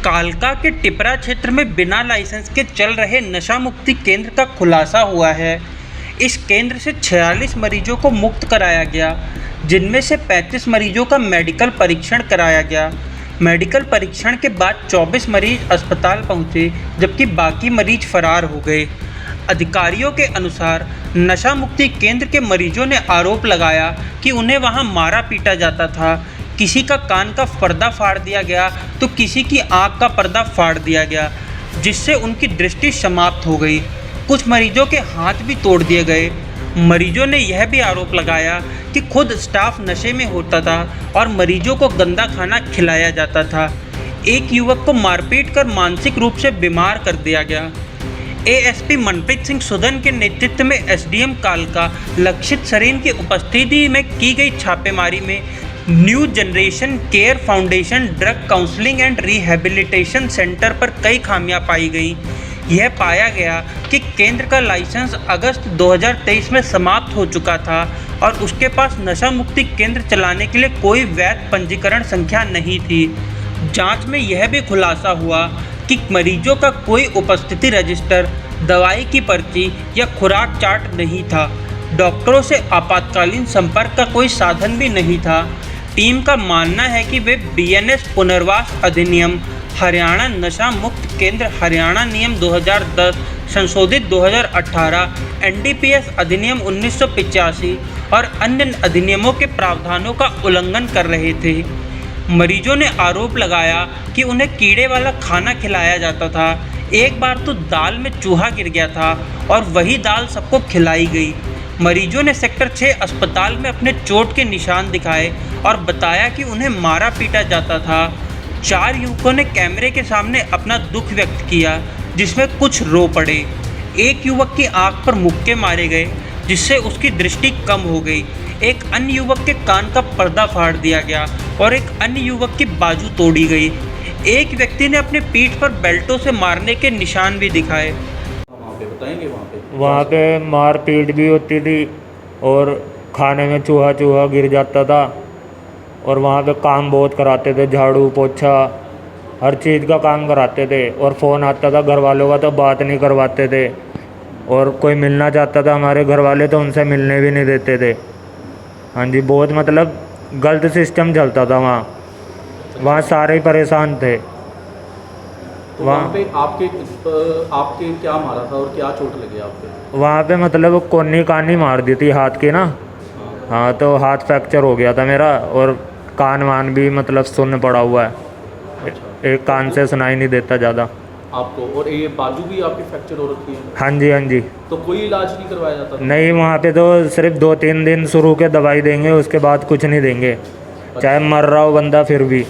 कालका के टिपरा क्षेत्र में बिना लाइसेंस के चल रहे नशा मुक्ति केंद्र का खुलासा हुआ है। इस केंद्र से 46 मरीजों को मुक्त कराया गया, जिनमें से 35 मरीजों का मेडिकल परीक्षण कराया गया। मेडिकल परीक्षण के बाद 24 मरीज अस्पताल पहुंचे, जबकि बाकी मरीज फरार हो गए। अधिकारियों के अनुसार नशा मुक्ति केंद्र के मरीजों ने आरोप लगाया कि उन्हें वहां मारा पीटा जाता था। किसी का कान का पर्दा फाड़ दिया गया तो किसी की आँख का पर्दा फाड़ दिया गया, जिससे उनकी दृष्टि समाप्त हो गई। कुछ मरीजों के हाथ भी तोड़ दिए गए। मरीजों ने यह भी आरोप लगाया कि खुद स्टाफ नशे में होता था और मरीजों को गंदा खाना खिलाया जाता था। एक युवक को मारपीट कर मानसिक रूप से बीमार कर दिया गया। एएसपी मनप्रीत सिंह सुदन के नेतृत्व में एसडीएम कालका लक्षित सरीन की उपस्थिति में की गई छापेमारी में new generation care foundation drug counselling and rehabilitation centre पर कई खामियां पाई गई। यह पाया गया कि केंद्र का लाइसेंस अगस्त 2023 में समाप्त हो चुका था और उसके पास नशा मुक्ति केंद्र चलाने के लिए कोई वैध पंजीकरण संख्या नहीं थी। जांच में यह भी खुलासा हुआ कि मरीजों का कोई उपस्थिति रजिस्टर, दवाई की पर्ची या खुराक चार्ट नहीं था। डॉक्टरों से आपातकालीन संपर्क का कोई साधन भी नहीं था। टीम का मानना है कि वे बीएनएस पुनर्वास अधिनियम, हरियाणा नशा मुक्त केंद्र हरियाणा नियम 2010 संशोधित 2018, एनडीपीएस अधिनियम 1985 और अन्य अधिनियमों के प्रावधानों का उल्लंघन कर रहे थे। मरीजों ने आरोप लगाया कि उन्हें कीड़े वाला खाना खिलाया जाता था। एक बार तो दाल में चूहा गिर गया था और वही दाल सबको खिलाई गई। मरीजों ने सेक्टर 6 अस्पताल में अपने चोट के निशान दिखाए और बताया कि उन्हें मारा पीटा जाता था। 4 युवकों ने कैमरे के सामने अपना दुख व्यक्त किया, जिसमें कुछ रो पड़े। एक युवक की आंख पर मुक्के मारे गए, जिससे उसकी दृष्टि कम हो गई। एक अन्य युवक के कान का पर्दा फाड़ दिया गया और एक अन्य युवक की बाजू तोड़ी गई। एक व्यक्ति ने अपने पीठ पर बेल्टों से मारने के निशान भी दिखाए। वहाँ पे मार पीट भी होती थी और खाने में चूहा गिर जाता था। और वहाँ पे काम बहुत कराते थे, झाड़ू पोछा हर चीज़ का काम कराते थे। और फ़ोन आता था घर वालों का तो बात नहीं करवाते थे। और कोई मिलना चाहता था हमारे घर वाले तो उनसे मिलने भी नहीं देते थे। हाँ जी, बहुत मतलब गलत सिस्टम चलता था वहाँ सारे ही परेशान थे। तो वहाँ पे आपके क्या मारा था और क्या चोट लगी आपके? वहाँ पे मतलब कोनी कानी मार दी थी हाथ की ना। हाँ, तो हाथ फ्रैक्चर हो गया था मेरा और कान वान भी मतलब सुन्न पड़ा हुआ है। एक कान से सुनाई नहीं देता ज़्यादा आपको। और ये बाजू भी आपकी फ्रैक्चर हो रखी है? हाँ जी, हाँ जी। तो कोई इलाज नहीं करवाया जाता? नहीं, वहाँ पे तो सिर्फ 2-3 दिन शुरू के दवाई देंगे, उसके बाद कुछ नहीं देंगे। चाहे मर रहा हो बंदा फिर भी।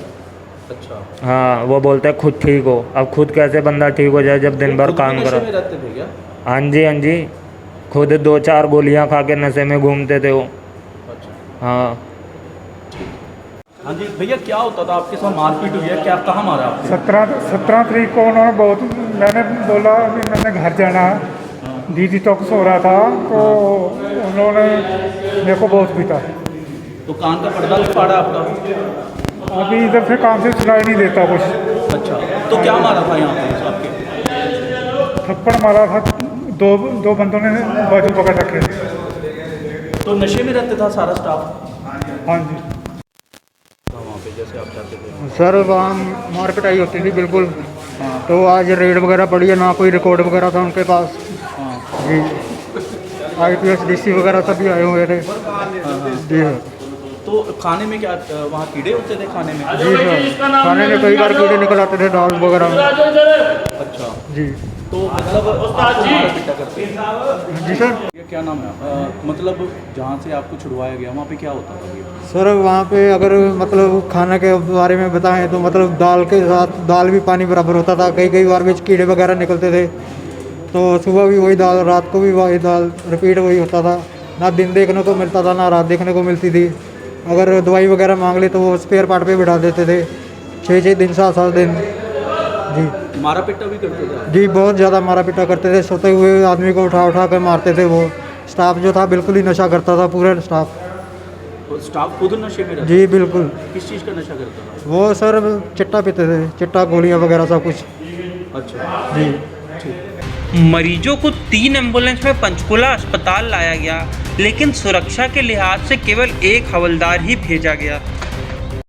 अच्छा। हाँ, वो बोलते हैं खुद ठीक हो। अब खुद कैसे बंदा ठीक हो जाए जब दिन भर काम करा? नशे में रहते थे क्या? हाँ जी, हाँ जी। खुद 2-4 गोलियाँ खा के नशे में घूमते थे वो। अच्छा। हाँ। हाँ जी भैया, क्या होता था आपके साथ? मारपीट हुई है क्या? कहाँ मारा आपको? 17 तारीख को उन्होंने मैंने बोला कि मैंने घर जाना है। दीदी तो सो रहा था तो उन्होंने मेरे को बहुत पीटा। तो कान का पर्दा भी फाड़ा आपका? अभी इधर से काम से सुनाई नहीं देता कुछ। अच्छा, तो क्या मारा था यहाँ पे आपके? थप्पड़ मारा था। दो बंदों ने बाजू पकड़ रखे। तो नशे में रहते था सारा स्टाफ? हाँ जी। वहाँ पे जैसे आप चाहते थे? सर वहाँ मार पिटाई होती थी बिल्कुल। तो आज रेड वगैरह पड़ी है, ना कोई रिकॉर्ड वगैरह था उनके पास। जी, IPS DC वगैरह सभी आए हुए थे। जी सर। तो खाने में क्या वहाँ कीड़े होते थे खाने में? जी सर, खाने में कई बार कीड़े निकल आते थे दाल वगैरह में। अच्छा जी। तो मतलब आपको मारा पीटा करते? जी सर। ये क्या नाम है मतलब जहाँ से आपको छुड़वाया गया वहाँ पे क्या होता था? सर वहाँ पे अगर मतलब खाने के बारे में बताएं तो मतलब दाल के साथ दाल भी पानी बराबर होता था। कई बार बीच कीड़े वगैरह निकलते थे, तो सुबह भी वही दाल, रात को भी वही दाल, रिपीट वही होता था। ना दिन देखने को मिलता था, ना रात देखने को मिलती थी। अगर दवाई वगैरह मांग ले तो वो स्पेयर पार्ट पे बिठा देते थे। 6 दिन 7 दिन। जी। मारा पिटा भी करते थे? जी, बहुत ज़्यादा मारा पिटा करते थे। सोते हुए आदमी को उठा कर मारते थे। वो स्टाफ जो था बिल्कुल ही नशा करता था, पूरा स्टाफ। और स्टाफ खुद नशे में रहता जी बिल्कुल। किस चीज़ का नशा करता था? वो सर चिट्टा पीते थे, चिट्टा गोलियां वगैरह सब कुछ। अच्छा जी ठीक। मरीजों को 3 एम्बुलेंस में पंचकुला अस्पताल लाया गया, लेकिन सुरक्षा के लिहाज से केवल एक हवलदार ही भेजा गया।